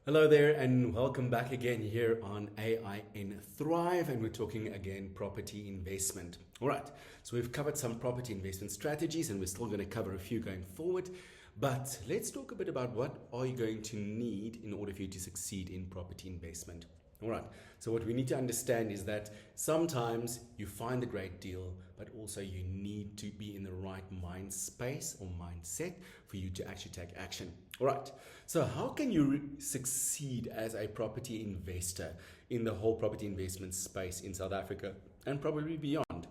Hello there and welcome back again here on AIN Thrive, and we're talking again property investment. All right, so we've covered some property investment strategies and we're still going to cover a few going forward, but let's talk a bit about what are you going to need in order for you to succeed in property investment. All right, so what we need to understand is that sometimes you find a great deal, but also you need to be in the right mind space or mindset for you to actually take action. All right, so how can you succeed as a property investor in the whole property investment space in South Africa and probably beyond?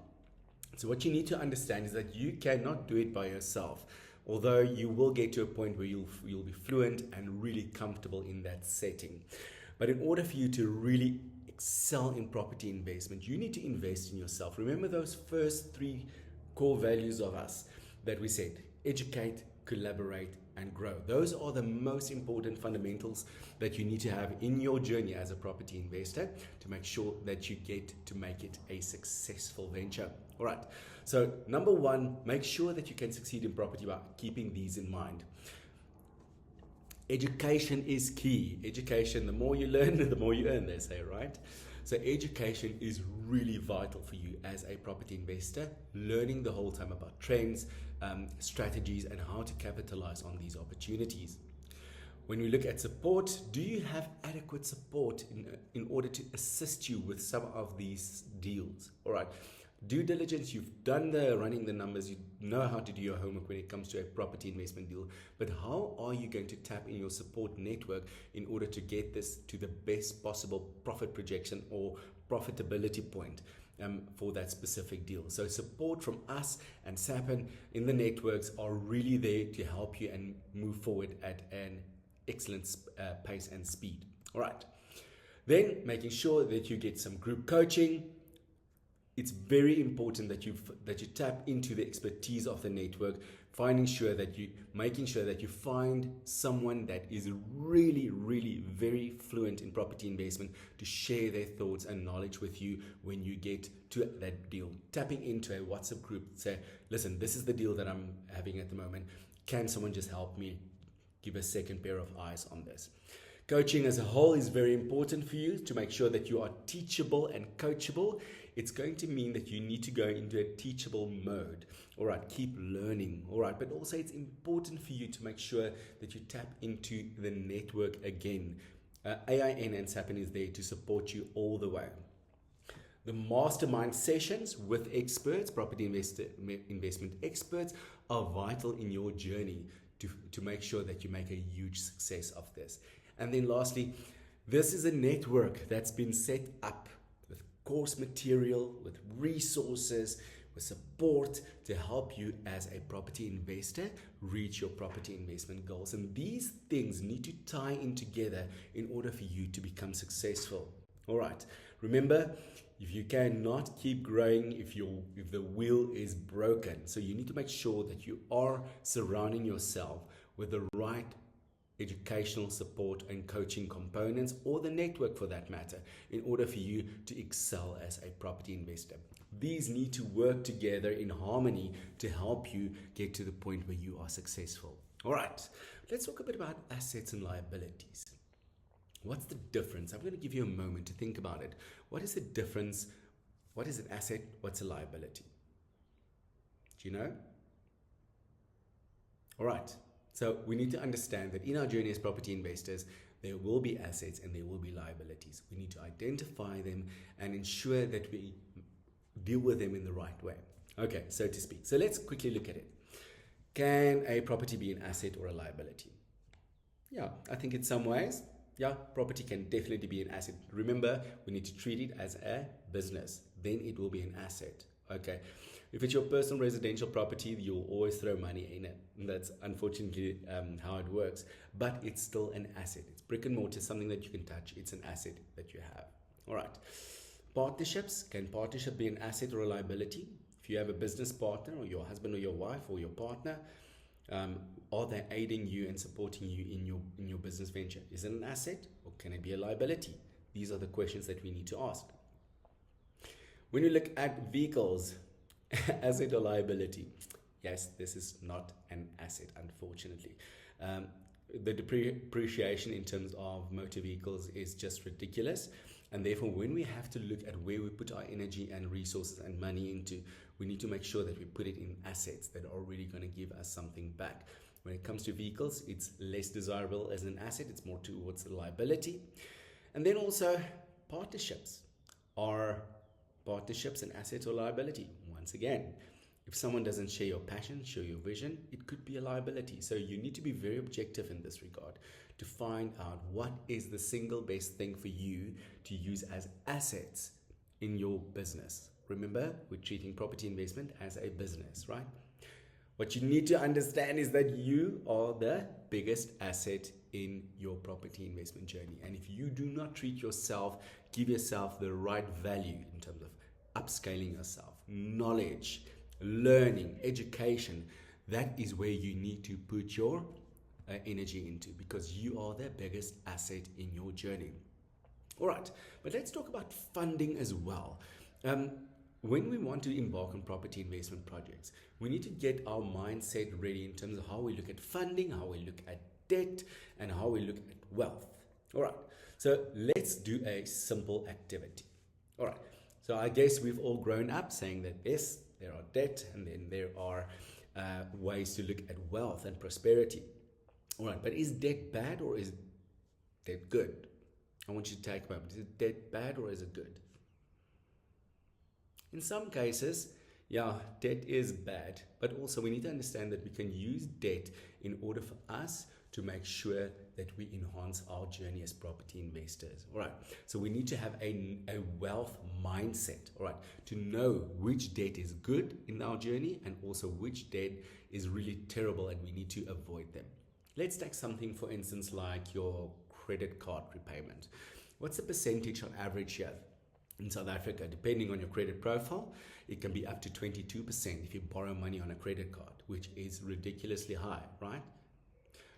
So what you need to understand is that you cannot do it by yourself, although you will get to a point where you'll be fluent and really comfortable in that setting. But in order for you to really excel in property investment, you need to invest in yourself. Remember those first three core values of us that we said: educate, collaborate, and grow. Those are the most important fundamentals that you need to have in your journey as a property investor to make sure that you get to make it a successful venture. All right. So number one, make sure that you can succeed in property by keeping these in mind. Education is key. Education, the more you learn, the more you earn, they say, right? So education is really vital for you as a property investor, learning the whole time about trends, strategies, and how to capitalize on these opportunities. When we look at support, do you have adequate support in order to assist you with some of these deals? All right. Due diligence, you've done the running the numbers, you know how to do your homework when it comes to a property investment deal, but how are you going to tap in your support network in order to get this to the best possible profit projection or profitability point for that specific deal? So support from us and SAPN in the networks are really there to help you and move forward at an excellent pace and speed. All right. Then making sure that you get some group coaching. It's very important that you tap into the expertise of the network, making sure that you find someone that is really, really very fluent in property investment to share their thoughts and knowledge with you when you get to that deal. Tapping into a WhatsApp group, say, listen, this is the deal that I'm having at the moment. Can someone just help me give a second pair of eyes on this? Coaching as a whole is very important for you to make sure that you are teachable and coachable. It's going to mean that you need to go into a teachable mode. All right, keep learning. All right, but also it's important for you to make sure that you tap into the network again. AIN and SAPN is there to support you all the way. The mastermind sessions with experts, property investment experts, are vital in your journey to make sure that you make a huge success of this. And then lastly, this is a network that's been set up with course material, with resources, with support to help you as a property investor reach your property investment goals. And these things need to tie in together in order for you to become successful. All right. Remember, if you cannot keep growing if the wheel is broken. So you need to make sure that you are surrounding yourself with the right educational support and coaching components, or the network for that matter, in order for you to excel as a property investor. These need to work together in harmony to help you get to the point where you are successful. All right, let's talk a bit about assets and liabilities. What's the difference? I'm going to give you a moment to think about it. What is the difference? What is an asset? What's a liability? Do you know? All right. So we need to understand that in our journey as property investors, there will be assets and there will be liabilities. We need to identify them and ensure that we deal with them in the right way. Okay, so to speak. So let's quickly look at it. Can a property be an asset or a liability? Yeah, I think in some ways, yeah, property can definitely be an asset. Remember, we need to treat it as a business. Then it will be an asset. Okay. If it's your personal residential property, you'll always throw money in it. And that's unfortunately how it works. But it's still an asset. It's brick and mortar, something that you can touch. It's an asset that you have. All right. Partnerships. Can partnership be an asset or a liability? If you have a business partner, or your husband or your wife or your partner, are they aiding you and supporting you in your business venture? Is it an asset or can it be a liability? These are the questions that we need to ask. When you look at vehicles, asset or liability? Yes, this is not an asset, unfortunately. the depreciation in terms of motor vehicles is just ridiculous. And therefore, when we have to look at where we put our energy and resources and money into, we need to make sure that we put it in assets that are really going to give us something back. When it comes to vehicles, it's less desirable as an asset, it's more towards a liability. And then also partnerships. Are partnerships an asset or liability? Once again, if someone doesn't share your passion, share your vision, it could be a liability. So you need to be very objective in this regard to find out what is the single best thing for you to use as assets in your business. Remember, we're treating property investment as a business, right? What you need to understand is that you are the biggest asset in your property investment journey. And if you do not treat yourself, give yourself the right value in terms of upscaling yourself, knowledge, learning, education, that is where you need to put your energy into, because you are the biggest asset in your journey. All right, but let's talk about funding as well. When we want to embark on property investment projects, we need to get our mindset ready in terms of how we look at funding, how we look at debt, and how we look at wealth. All right, so let's do a simple activity. All right, so I guess we've all grown up saying that yes, there are debt, and then there are ways to look at wealth and prosperity. All right, but is debt bad or is debt good? I want you to take a moment. Is debt bad or is it good? In some cases, yeah, debt is bad, but also we need to understand that we can use debt in order for us to make sure that we enhance our journey as property investors. All right, so we need to have a wealth mindset, all right, to know which debt is good in our journey and also which debt is really terrible and we need to avoid them. Let's take something, for instance, like your credit card repayment. What's the percentage on average here? In South Africa, depending on your credit profile, it can be up to 22% if you borrow money on a credit card, which is ridiculously high, right?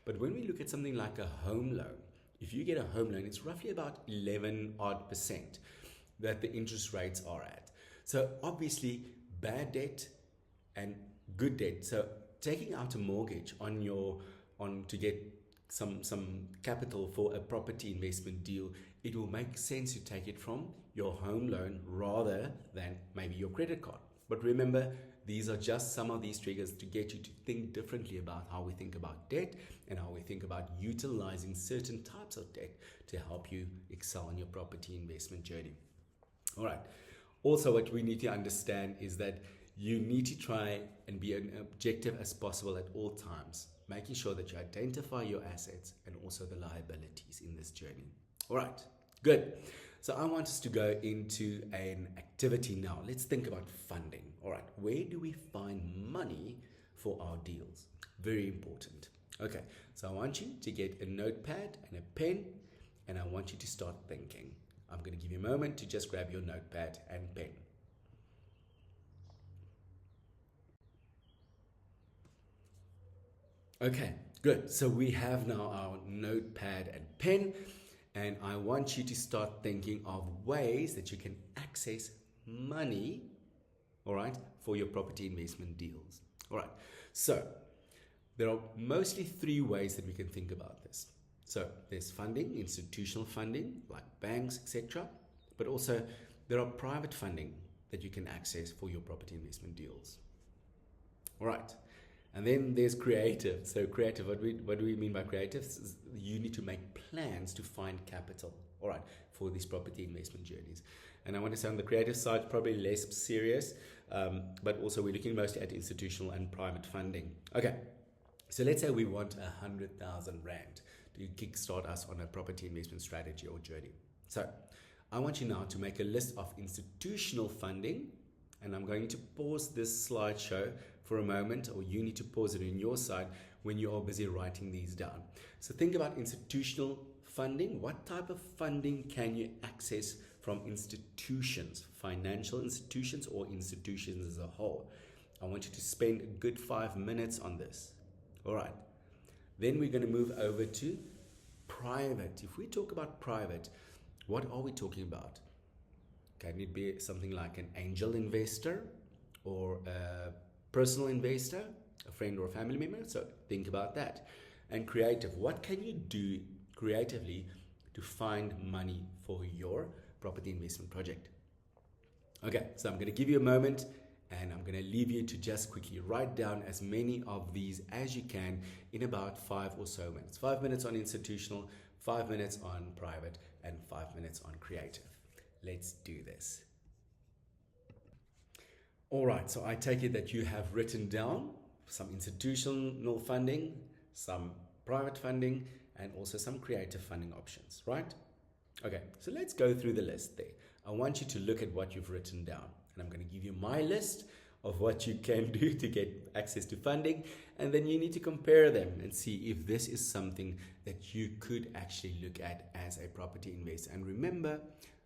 But when we look at something like a home loan, if you get a home loan, it's roughly about 11% that the interest rates are at. So obviously, bad debt and good debt. So taking out a mortgage to get some capital for a property investment deal, it will make sense to take it from your home loan rather than maybe your credit card. But remember, these are just some of these triggers to get you to think differently about how we think about debt and how we think about utilizing certain types of debt to help you excel in your property investment journey. All right. Also, what we need to understand is that you need to try and be as objective as possible at all times, making sure that you identify your assets and also the liabilities in this journey. All right, good. So I want us to go into an activity now. Let's think about funding. All right, where do we find money for our deals? Very important. Okay, so I want you to get a notepad and a pen, and I want you to start thinking. I'm going to give you a moment to just grab your notepad and pen. Okay, good. So we have now our notepad and pen, and I want you to start thinking of ways that you can access money, all right, for your property investment deals. All right, so there are mostly three ways that we can think about this. So there's funding, institutional funding, like banks, etc. But also there are private funding that you can access for your property investment deals. All right. And then there's creative. So creative, what do we mean by creative? You need to make plans to find capital, all right, for these property investment journeys. And I want to say on the creative side, probably less serious, but also we're looking mostly at institutional and private funding. Okay, so let's say we want 100,000 Rand to kickstart us on a property investment strategy or journey. So I want you now to make a list of institutional funding, and I'm going to pause this slideshow for a moment, or you need to pause it on your side when you are busy writing these down. So think about institutional funding. What type of funding can you access from institutions, financial institutions or institutions as a whole? I want you to spend a good 5 minutes on this. All right. Then we're going to move over to private. If we talk about private, what are we talking about? Can it be something like an angel investor or a personal investor, a friend or a family member? So think about that. And creative, what can you do creatively to find money for your property investment project? Okay, so I'm going to give you a moment and I'm going to leave you to just quickly write down as many of these as you can in about 5 or so minutes. 5 minutes on institutional, 5 minutes on private, and 5 minutes on creative. Let's do this. All right, so I take it that you have written down some institutional funding, some private funding, and also some creative funding options, right? Okay, so let's go through the list there. I want you to look at what you've written down, and I'm going to give you my list of what you can do to get access to funding, and then you need to compare them and see if this is something that you could actually look at as a property investor. And remember,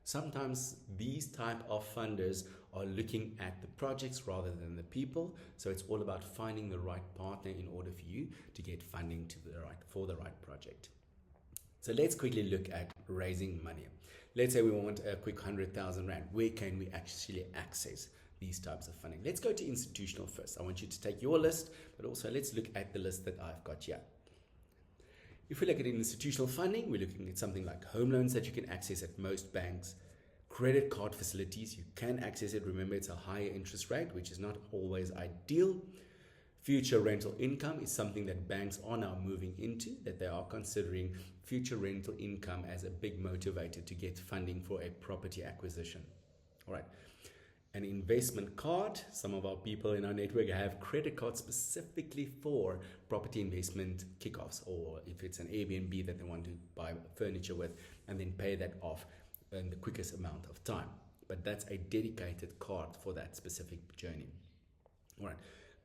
sometimes these type of funders are looking at the projects rather than the people, so it's all about finding the right partner in order for you to get funding for the right project. So let's quickly look at raising money. Let's say we want a quick 100,000 Rand. Where can we actually access these types of funding? Let's go to institutional first. I want you to take your list, but also let's look at the list that I've got here. If we look at institutional funding, we're looking at something like home loans that you can access at most banks, credit card facilities, you can access it. Remember, it's a higher interest rate, which is not always ideal. Future rental income is something that banks are now moving into, that they are considering future rental income as a big motivator to get funding for a property acquisition. All right. An investment card. Some of our people in our network have credit cards specifically for property investment kickoffs, or if it's an Airbnb that they want to buy furniture with and then pay that off in the quickest amount of time. But that's a dedicated card for that specific journey. All right.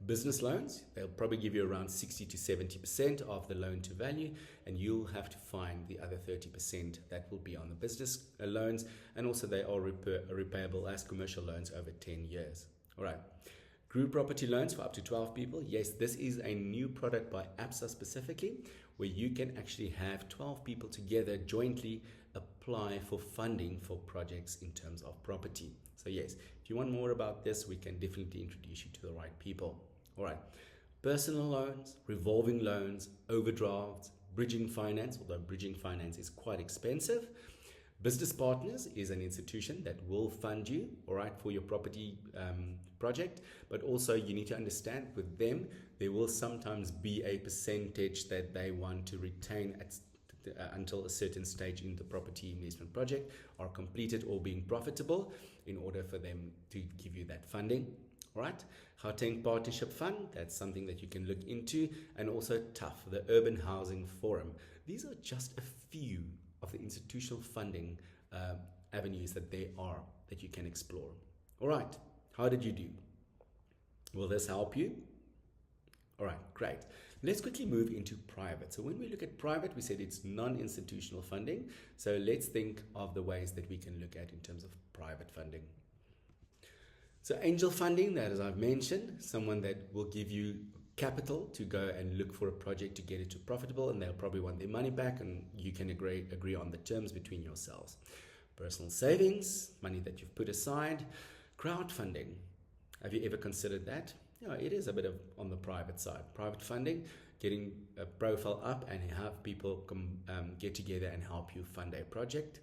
Business loans, they'll probably give you around 60 to 70% of the loan to value, and you'll have to find the other 30% that will be on the business loans, and also they are repayable as commercial loans over 10 years. All right. Group property loans for up to 12 people. Yes, this is a new product by ABSA specifically, where you can actually have 12 people together jointly apply for funding for projects in terms of property. So yes, if you want more about this, we can definitely introduce you to the right people. All right. Personal loans, revolving loans, overdrafts, bridging finance, although bridging finance is quite expensive. Business Partners is an institution that will fund you, all right, for your property project, but also you need to understand with them, there will sometimes be a percentage that they want to retain until a certain stage in the property investment project are completed or being profitable in order for them to give you that funding. All right. Gauteng Partnership Fund, that's something that you can look into, and also TUF, the Urban Housing Forum. These are just a few of the institutional funding avenues that you can explore. All right. How did you do? Will this help you? All right, great. Let's quickly move into private. So when we look at private, we said it's non-institutional funding. So let's think of the ways that we can look at in terms of private funding. So angel funding, that as I've mentioned, someone that will give you capital to go and look for a project to get it to profitable, and they'll probably want their money back, and you can agree on the terms between yourselves. Personal savings, money that you've put aside. Crowdfunding. Have you ever considered that? Yeah, it is a bit of on the private side. Private funding, getting a profile up and have people get together and help you fund a project.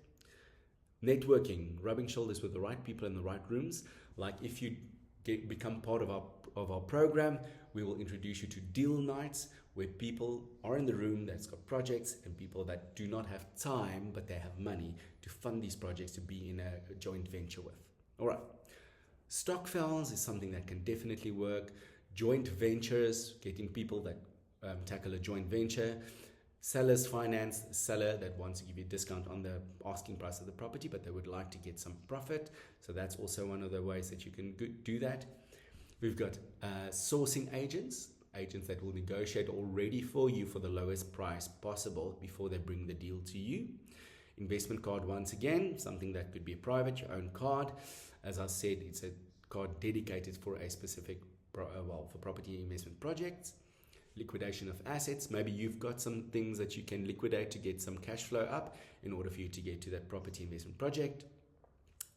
Networking, rubbing shoulders with the right people in the right rooms. Like if you become part of our program, we will introduce you to deal nights where people are in the room that's got projects and people that do not have time but they have money to fund these projects to be in a joint venture with. All right. Stockfels is something that can definitely work. Joint ventures, getting people that tackle a joint venture. Sellers finance, the seller that wants to give you a discount on the asking price of the property, but they would like to get some profit. So that's also one of the ways that you can do that. We've got sourcing agents that will negotiate already for you for the lowest price possible before they bring the deal to you. Investment card, once again, something that could be a private, your own card. As I said, it's a card dedicated for a specific, for property investment projects. Liquidation of assets. Maybe you've got some things that you can liquidate to get some cash flow up in order for you to get to that property investment project.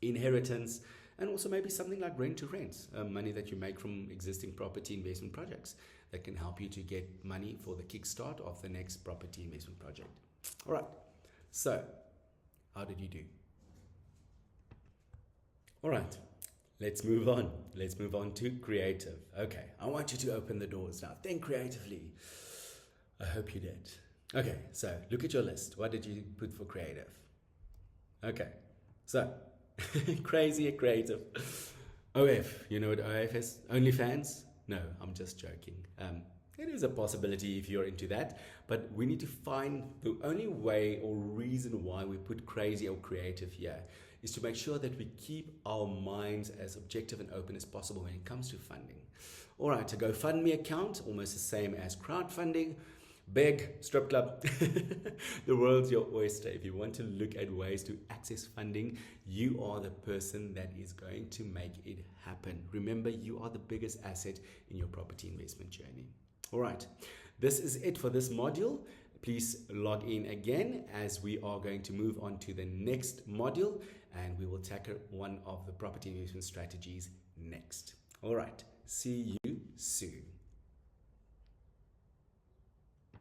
Inheritance, and also maybe something like rent to rent, money that you make from existing property investment projects that can help you to get money for the kickstart of the next property investment project. All right, so how did you do? All right, let's move on. Let's move on to creative. Okay, I want you to open the doors now. Think creatively. I hope you did. Okay, so look at your list. What did you put for creative? Okay, so crazy creative. OF, you know what OF is? OnlyFans? No, I'm just joking. It is a possibility if you're into that, but we need to find the only way or reason why we put crazy or creative here is to make sure that we keep our minds as objective and open as possible when it comes to funding. All right, a GoFundMe account, almost the same as crowdfunding. Big strip club. The world's your oyster. If you want to look at ways to access funding, you are the person that is going to make it happen. Remember, you are the biggest asset in your property investment journey. All right, this is it for this module. Please log in again as we are going to move on to the next module and we will tackle one of the property investment strategies next. All right, see you soon.